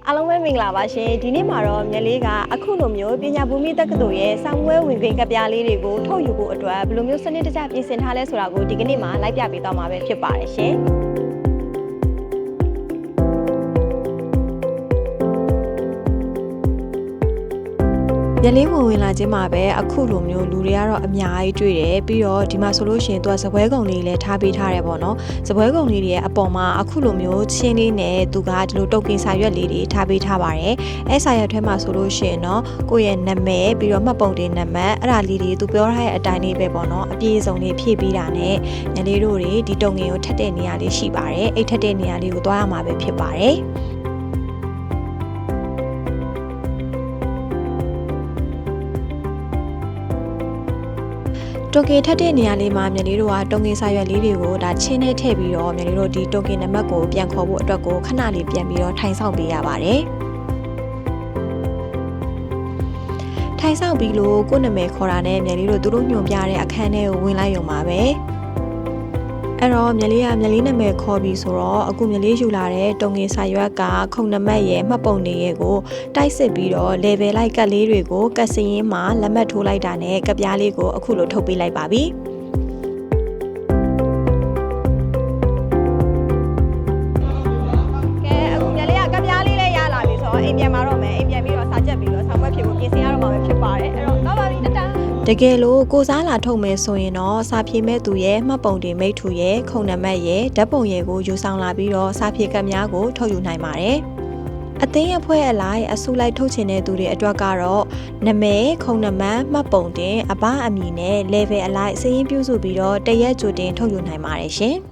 အားလုံးပဲမင်္ဂလာပါရှင်ဒီနေ့မှာတော့မြက်လေးကအခုလိုမျိုးပညာဘူမိတက္ကသိုလ်ရဲ့ဆောင်းပွဲဝင်ခွင့်ကပြားလေးတွေကိုထုတ်ယူဖို့အတွက်ဘယ်လိုမျိုးစနစ်တကျပြင်ဆင်ထားလဲဆိုတာကိုဒီကနေ့မှာလိုက်ပြပေးသွားမှာပဲဖြစ်ပါတယ်ရှင်ရလေးဝင်လာခြင်းမှာပဲအခုလိုမျိုးလူတွေကတော့အများကြီးတွေ့တယ်ပြီးတော့ဒီမှာဆိုလို့ရှိရင်သူကစပွဲကုံလေးလည်းထားပေးထားတယ်ပေါ့နော်စပွဲကုံလေးတွေရဲ့အပေါ်မှာအခုလိုမျိုးချင်းလေးနဲ့သူကဒီလိုတုတ်ကင်စာရွက်လေးတွေထားပေးထားပါတယ်အဲစာရွက်ထဲမှာဆိုလို့ရှိရင်တော့ကိုယ့်ရဲ့နာမည်ပြီးတော့မှတ်ပုံတင်နံပါတ်အဲ့ဒါလေးတွေသူပြောထားတဲ့အတိုင်းလေးပဲပေါ့နော်အပြည့်အစုံလေးဖြည့်ပေးတာနဲ့ညလေးတို့တွေဒီတုံငင်ကိုထပ်တဲ့နေရာလေးရှိပါတယ်အဲ့ထပ်တဲ့နေရာလေးကိုသွားရမှာပဲဖြစ်ပါတယ်တိုကင်ထပ်တဲ့နေရာလေးမှာမြက်လေးတို့ကတုံကင်စာရွက်လေးတွေကိုဒါချင်းနဲ့ထည့်ပြီးတော့မြက်လေးတို့ဒီတိုကင်နံပါတ်ကိုပြန်ခေါ်ဖို့အတွက်ကိုခဏလေးပြန်ပြီးတော့ထိုင်ဆောင်ပေးရပါတယ်။ထိုင်ဆောင်ပြီးလို့ကိုယ့်နာမည်ခေါ်တာနဲ့မြက်လေးတို့သူတို့ညွှန်ပြတဲ့အခန်းထဲကိုဝင်လိုက်ရုံပါပဲ။အဲ့တော့မြက်လေးကမြက်လေးနာမည်ခေါ်ပြီးဆိုတော့အခုမြက်လေးယူလာတဲ့တုံကင်စာရွက်ကခုံနံပါတ်ရဲ့မှတ်ပုံတင်ရဲ့ကိုတိုက်စစ်ပြီးတော့ level လိုက်ကတ်လေးတွေကိုကတ်စင်းမှာလက်မှတ်ထိုးလိုက်တာနဲ့ကပြားလေးကိုအခုလိုထုတ်ပေးလိုက်ပါပြီ။ကဲအခုမြက်လေးကကပြားလေးလည်းရလာပြီဆိုတော့အိမ်ပြန်มาတော့မယ်အိမ်ပြန်ပြီးတော့စာချက်ပြီးတော့ဆောင်းပွဲဖြစ်ဖို့ပြင်ဆင်ရတော့မှာပဲဖြစ်ပါတယ်အဲ့တော့တော့ပါပြီတတတကယ်လို့ကိုစားလာထုတ်မယ်ဆိုရင်တော့စာဖြေမဲ့သူရဲ့မှတ်ပုံတင်မိတ်ထူရဲ့ခုံနံပါတ်ရဲ့ဓာတ်ပုံရဲ့ကိုယူဆောင်လာပြီးတော့စာဖြေကတ်များကိုထုတ်ယူနိုင်ပါတယ်အသိအဖွဲအလိုက်အစုလိုက်ထုတ်ချင်တဲ့သူတွေအတွက်ကတော့နာမည်ခုံနံပါတ်မှတ်ပုံတင်အပအမည်နဲ့ level အလိုက်စာရင်းပြုစုပြီးတော့တရက်ကြိုတင်ထုတ်ယူနိုင်ပါတယ်ရှင်။